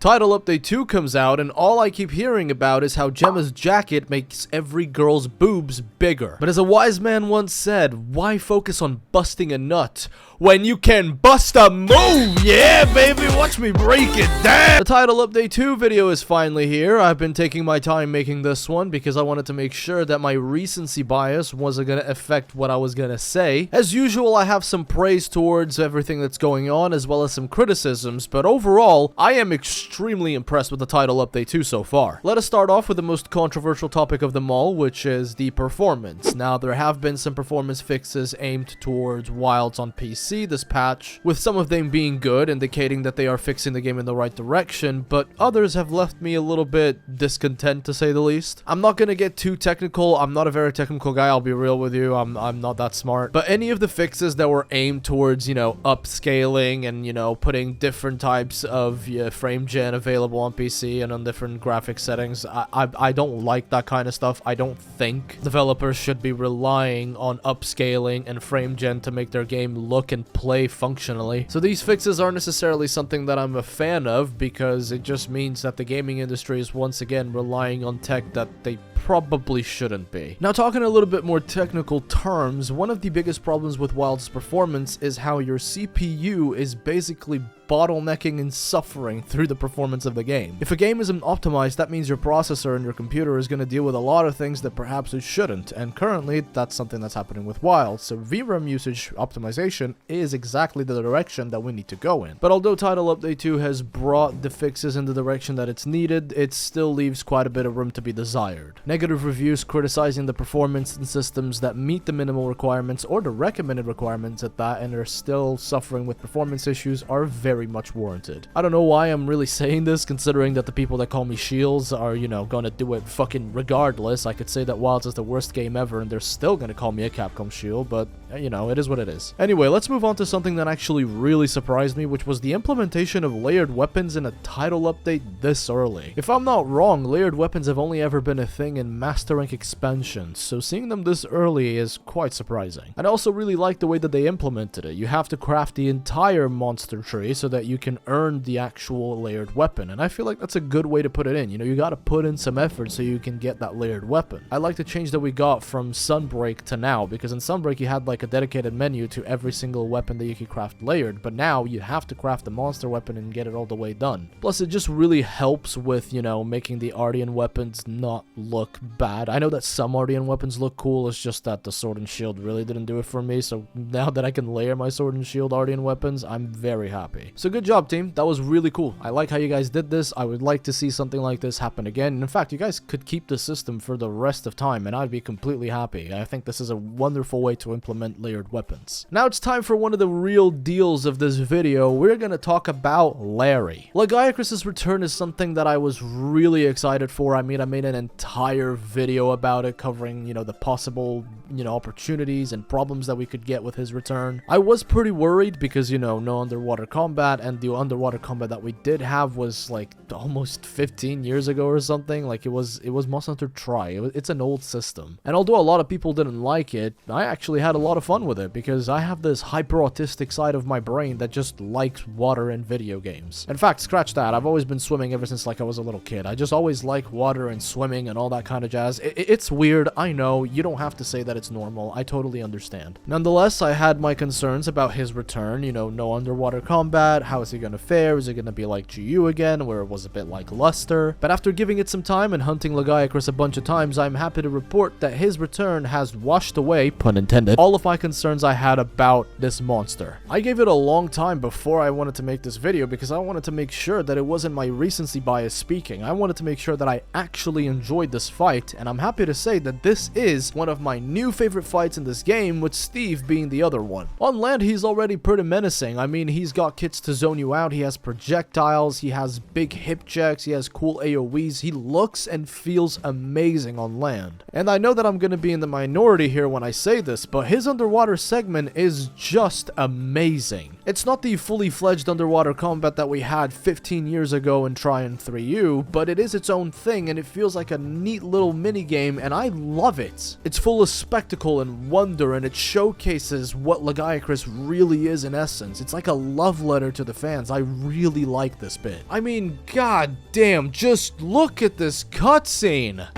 Title Update 2 comes out, and all I keep hearing about is how Gemma's jacket makes every girl's boobs bigger. But as a wise man once said, why focus on busting a nut when you can bust a move? Yeah, baby, watch me break it down! The Title Update 2 video is finally here. I've been taking my time making this one because I wanted to make sure that my recency bias wasn't going to affect what I was going to say. As usual, I have some praise towards everything that's going on, as well as some criticisms, but overall, I am extremely impressed with the Title Update 2 so far. Let us start off with the most controversial topic of them all, which is the performance. Now, there have been some performance fixes aimed towards Wilds on PC this patch, with some of them being good, indicating that they are fixing the game in the right direction, but others have left me a little bit discontent, to say the least. I'm not gonna get too technical. I'm not a very technical guy, I'll be real with you. I'm not that smart. But any of the fixes that were aimed towards, upscaling and, putting different types of frame gen available on PC and on different graphic settings, I don't like that kind of stuff. I don't think developers should be relying on upscaling and frame gen to make their game look and play functionally. So these fixes aren't necessarily something that I'm a fan of, because it just means that the gaming industry is once again relying on tech that they probably shouldn't be. Now, talking a little bit more technical terms, one of the biggest problems with Wild's performance is how your CPU is basically bottlenecking and suffering through the performance of the game. If a game isn't optimized, that means your processor and your computer is going to deal with a lot of things that perhaps it shouldn't, and currently that's something that's happening with Wild. So VRAM usage optimization is exactly the direction that we need to go in. But although Title Update 2 has brought the fixes in the direction that it's needed, it still leaves quite a bit of room to be desired. Negative reviews criticizing the performance in systems that meet the minimal requirements or the recommended requirements at that and are still suffering with performance issues are very much warranted. I don't know why I'm really saying this, considering that the people that call me Shields are, gonna do it fucking regardless. I could say that Wilds is the worst game ever and they're still gonna call me a Capcom Shield, but, it is what it is. Anyway, let's move on to something that actually really surprised me, which was the implementation of layered weapons in a title update this early. If I'm not wrong, layered weapons have only ever been a thing in Master Rank expansions, so seeing them this early is quite surprising. And I also really like the way that they implemented it. You have to craft the entire monster tree so that you can earn the actual layered weapon, and I feel like that's a good way to put it in. You gotta put in some effort so you can get that layered weapon. I like the change that we got from Sunbreak to now, because in Sunbreak you had like a dedicated menu to every single weapon that you could craft layered, but now you have to craft the monster weapon and get it all the way done. Plus, it just really helps with, making the Ardean weapons not look bad. I know that some Ardean weapons look cool, it's just that the sword and shield really didn't do it for me, so now that I can layer my sword and shield Ardean weapons, I'm very happy. So good job, team. That was really cool. I like how you guys did this. I would like to see something like this happen again. And in fact, you guys could keep the system for the rest of time and I'd be completely happy. I think this is a wonderful way to implement layered weapons. Now it's time for one of the real deals of this video. We're going to talk about Larry. Lagiacrus's return is something that I was really excited for. I made an entire video about it, covering, the possible, opportunities and problems that we could get with his return. I was pretty worried because, no underwater combat, and the underwater combat that we did have was like almost 15 years ago or something. Like it was Monster Hunter Tri. It's an old system. And although a lot of people didn't like it, I actually had a lot of fun with it because I have this hyper autistic side of my brain that just likes water and video games. In fact, scratch that. I've always been swimming ever since like I was a little kid. I just always like water and swimming and all that kind of jazz. It's weird. I know. You don't have to say that it's normal. I totally understand. Nonetheless, I had my concerns about his return. No underwater combat. How is he going to fare? Is it going to be like GU again, where it was a bit like Luster? But after giving it some time and hunting Lagiacrus a bunch of times, I'm happy to report that his return has washed away, pun intended, all of my concerns I had about this monster. I gave it a long time before I wanted to make this video because I wanted to make sure that it wasn't my recency bias speaking. I wanted to make sure that I actually enjoyed this fight, and I'm happy to say that this is one of my new favorite fights in this game, with Steve being the other one. On land, he's already pretty menacing. I mean, he's got kits to zone you out, he has projectiles, he has big hip checks, he has cool AoEs, he looks and feels amazing on land. And I know that I'm going to be in the minority here when I say this, but his underwater segment is just amazing. It's not the fully fledged underwater combat that we had 15 years ago in Tryon 3U, but it is its own thing and it feels like a neat little mini game and I love it. It's full of spectacle spectacle and wonder, and it showcases what Lagiacrus really is in essence. It's like a love letter to the fans. I really like this bit. I mean, god damn, just look at this cutscene.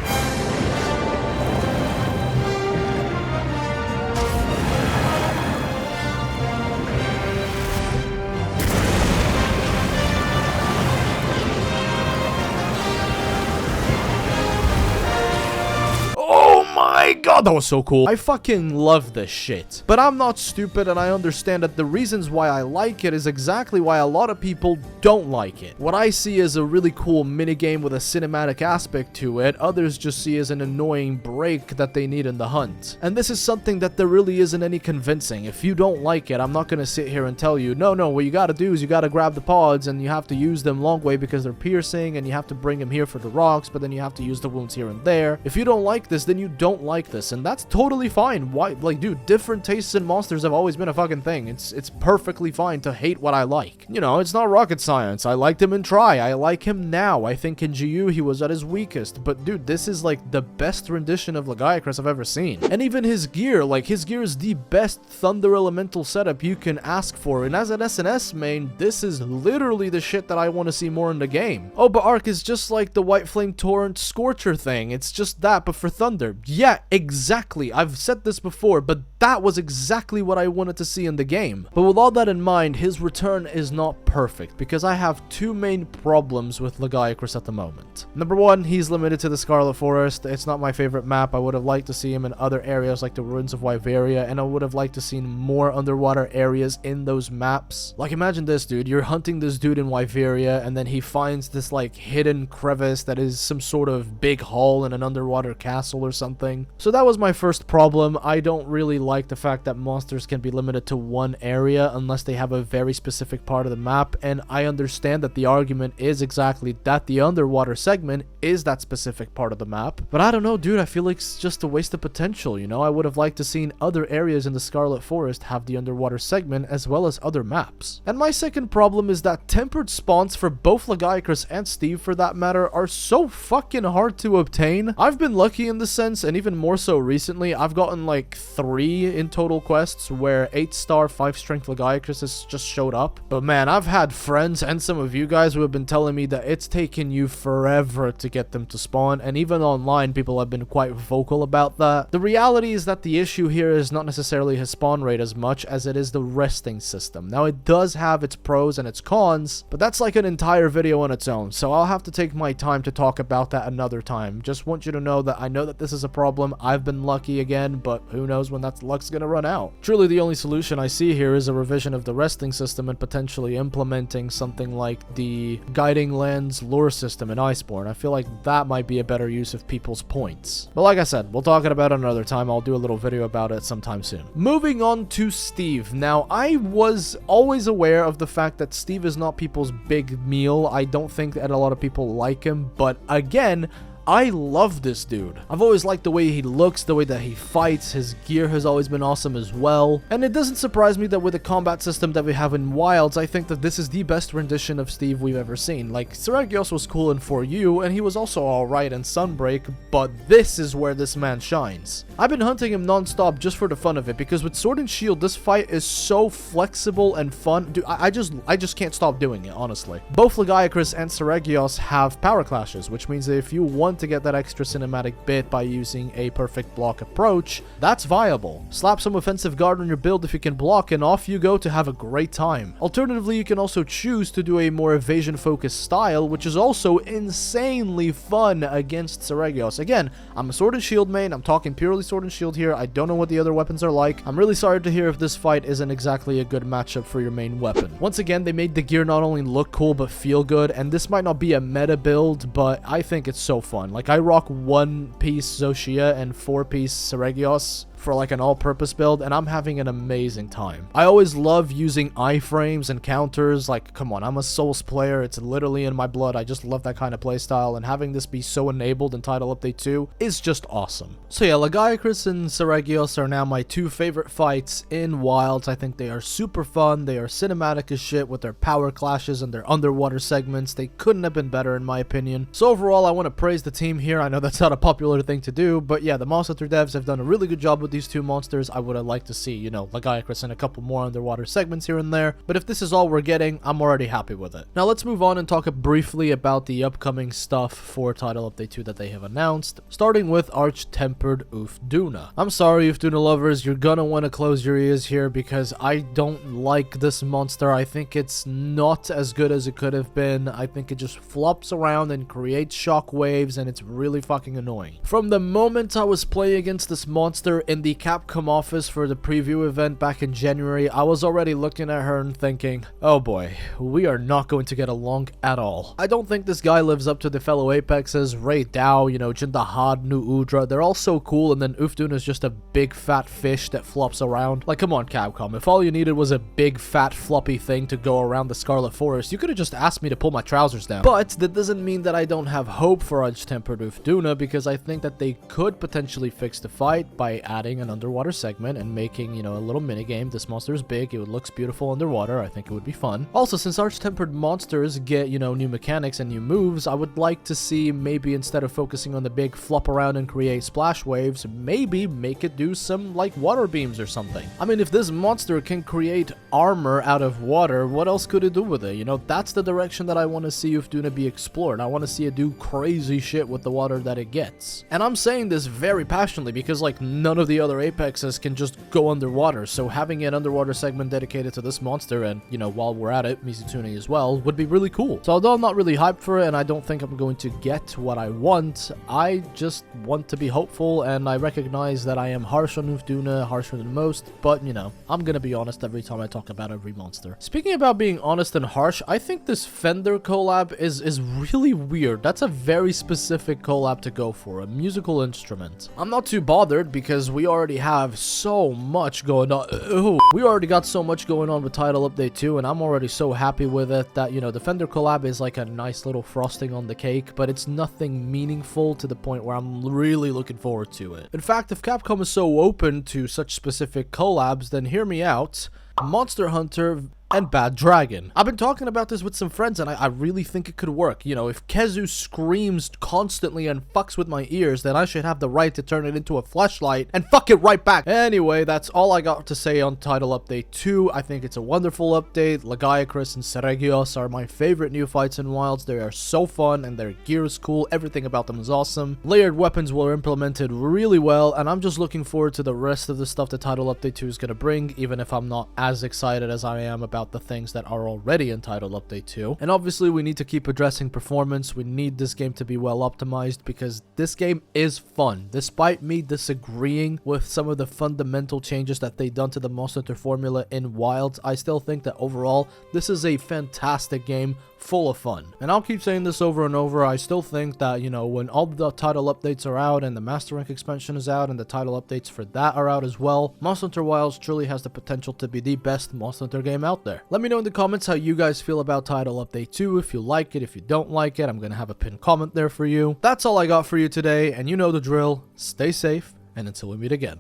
My god, that was so cool. I fucking love this shit. But I'm not stupid, and I understand that the reasons why I like it is exactly why a lot of people don't like it. What I see as a really cool minigame with a cinematic aspect to it, others just see as an annoying break that they need in the hunt. And this is something that there really isn't any convincing. If you don't like it, I'm not gonna sit here and tell you, no, what you gotta do is you gotta grab the pods and you have to use them long way because they're piercing, and you have to bring them here for the rocks, but then you have to use the wounds here and there. If you don't like this, then you don't like this, and that's totally fine. Why, like, dude, different tastes in monsters have always been a fucking thing. It's perfectly fine to hate what I like. You know, it's not rocket science. I liked him in Try. I like him now. I think in GU he was at his weakest, but dude, this is like the best rendition of Lagiacrus I've ever seen. And even his gear, like, his gear is the best Thunder Elemental setup you can ask for, and as an SNS main, this is literally the shit that I want to see more in the game. Oh, but Arc is just like the White Flame Torrent Scorcher thing. It's just that, but for Thunder. Yeah, exactly. I've said this before, but that was exactly what I wanted to see in the game. But with all that in mind, his return is not perfect, because I have two main problems with Lagiacrus at the moment. Number one, he's limited to the Scarlet Forest. It's not my favorite map. I would have liked to see him in other areas like the Ruins of Wyveria, and I would have liked to see more underwater areas in those maps. Like, imagine this, dude. You're hunting this dude in Wyveria, and then he finds this, like, hidden crevice that is some sort of big hall in an underwater castle or something. So that was my first problem. I don't really like the fact that monsters can be limited to one area unless they have a very specific part of the map, and I understand that the argument is exactly that the underwater segment is that specific part of the map. But I don't know, dude. I feel like it's just a waste of potential, you know? I would have liked to seen other areas in the Scarlet Forest have the underwater segment as well as other maps. And my second problem is that tempered spawns for both Lagiacrus and Steve, for that matter, are so fucking hard to obtain. I've been lucky in this sense, and even more so recently. I've gotten like 3 in total quests where 8-star 5-strength Lagiacrus has just showed up. But man, I've had friends and some of you guys who have been telling me that it's taken you forever to get them to spawn, and even online people have been quite vocal about that. The reality is that the issue here is not necessarily his spawn rate as much as it is the resting system. Now, it does have its pros and its cons, but that's like an entire video on its own, so I'll have to take my time to talk about that another time. Just want you to know that I know that this is a problem. I've been lucky again, but who knows when that luck's gonna run out. Truly, the only solution I see here is a revision of the resting system and potentially implementing something like the Guiding Lands lure system in Iceborne. I feel like that might be a better use of people's points. But like I said, we'll talk about it another time. I'll do a little video about it sometime soon. Moving on to Steve. Now, I was always aware of the fact that Steve is not people's big meal. I don't think that a lot of people like him, but again, I love this dude. I've always liked the way he looks, the way that he fights. His gear has always been awesome as well. And it doesn't surprise me that with the combat system that we have in Wilds, I think that this is the best rendition of Steve we've ever seen. Like, Seragios was cool in 4U, and he was also alright in Sunbreak, but this is where this man shines. I've been hunting him non-stop just for the fun of it, because with Sword and Shield, this fight is so flexible and fun. Dude, I just can't stop doing it, honestly. Both Lagiacrus and Seragios have power clashes, which means that if you want to get that extra cinematic bit by using a perfect block approach, that's viable. Slap some offensive guard on your build if you can block, and off you go to have a great time. Alternatively, you can also choose to do a more evasion focused style, which is also insanely fun against Seragios. Again, I'm a Sword and Shield main. I'm talking purely Sword and Shield here. I don't know what the other weapons are like. I'm really sorry to hear if this fight isn't exactly a good matchup for your main weapon. Once again, they made the gear not only look cool but feel good, and this might not be a meta build, but I think it's so fun. Like, I rock 1-piece Zoshia and 4-piece Seragios for like an all-purpose build, and I'm having an amazing time. I always love using iframes and counters. Like, come on, I'm a Souls player. It's literally in my blood. I just love that kind of playstyle, and having this be so enabled in Title Update 2 is just awesome. So yeah, Lagiacrus and Seragios are now my 2 favorite fights in Wilds. I think they are super fun. They are cinematic as shit with their power clashes and their underwater segments. They couldn't have been better in my opinion. So overall, I want to praise the team here. I know that's not a popular thing to do, but yeah, the Monster Hunter devs have done a really good job with with these two monsters. I would have liked to see, you know, Lagiacrus and a couple more underwater segments here and there. But if this is all we're getting, I'm already happy with it. Now let's move on and talk briefly about the upcoming stuff for Title Update 2 that they have announced, starting with Arch-Tempered Uth Duna. I'm sorry, Uth Duna lovers, you're gonna want to close your ears here because I don't like this monster. I think it's not as good as it could have been. I think it just flops around and creates shock waves, and it's really fucking annoying. From the moment I was playing against this monster in the Capcom office for the preview event back in January, I was already looking at her and thinking, oh boy, we are not going to get along at all. I don't think this guy lives up to the fellow Apexes, Ray Dao, you know, Jindahad, New Udra. They're all so cool, and then Uth Duna is just a big fat fish that flops around. Like, come on, Capcom, if all you needed was a big fat floppy thing to go around the Scarlet Forest, you could have just asked me to pull my trousers down. But that doesn't mean that I don't have hope for Arch-Tempered Uth Duna, because I think that they could potentially fix the fight by adding an underwater segment and making, you know, a little minigame. This monster is big, it looks beautiful underwater, I think it would be fun. Also, since Arch-Tempered monsters get, you know, new mechanics and new moves, I would like to see maybe instead of focusing on the big flop around and create splash waves, maybe make it do some, like, water beams or something. I mean, if this monster can create armor out of water, what else could it do with it? You know, that's the direction that I want to see Uth Duna be explored. I want to see it do crazy shit with the water that it gets. And I'm saying this very passionately because, like, none of the other Apexes can just go underwater, so having an underwater segment dedicated to this monster, and, you know, while we're at it, Mizutune as well, would be really cool. So although I'm not really hyped for it, and I don't think I'm going to get what I want, I just want to be hopeful, and I recognize that I am harsh on Uth Duna, harsher than most, but, you know, I'm gonna be honest every time I talk about every monster. Speaking about being honest and harsh, I think this FENDER collab is really weird. That's a very specific collab to go for, a musical instrument. I'm not too bothered because we already have so much going on. We already got so much going on with Title Update 2, and I'm already so happy with it that, you know, the FENDER collab is like a nice little frosting on the cake, but it's nothing meaningful to the point where I'm really looking forward to it. In fact, if Capcom is so open to such specific collabs, then hear me out. Monster Hunter and Bad Dragon. I've been talking about this with some friends, and I really think it could work. You know, if Kezu screams constantly and fucks with my ears, then I should have the right to turn it into a fleshlight and fuck it right back. Anyway, that's all I got to say on Title Update 2. I think it's a wonderful update. Lagiacrus and Seregios are my favorite new fights in Wilds. They are so fun, and their gear is cool. Everything about them is awesome. Layered weapons were implemented really well, and I'm just looking forward to the rest of the stuff that Title Update 2 is going to bring, even if I'm not as excited as I am about the things that are already in Title Update 2. And obviously we need to keep addressing performance. We need this game to be well optimized because this game is fun. Despite me disagreeing with some of the fundamental changes that they've done to the Monster Hunter formula in Wilds, I still think that overall this is a fantastic game full of fun. And I'll keep saying this over and over, I still think that, you know, when all the title updates are out and the Master Rank expansion is out and the title updates for that are out as well, Monster Hunter Wilds truly has the potential to be the best Monster Hunter game out there. Let me know in the comments how you guys feel about Title Update 2, if you like it, if you don't like it. I'm gonna have a pinned comment there for you. That's all I got for you today, and you know the drill. Stay safe, and until we meet again.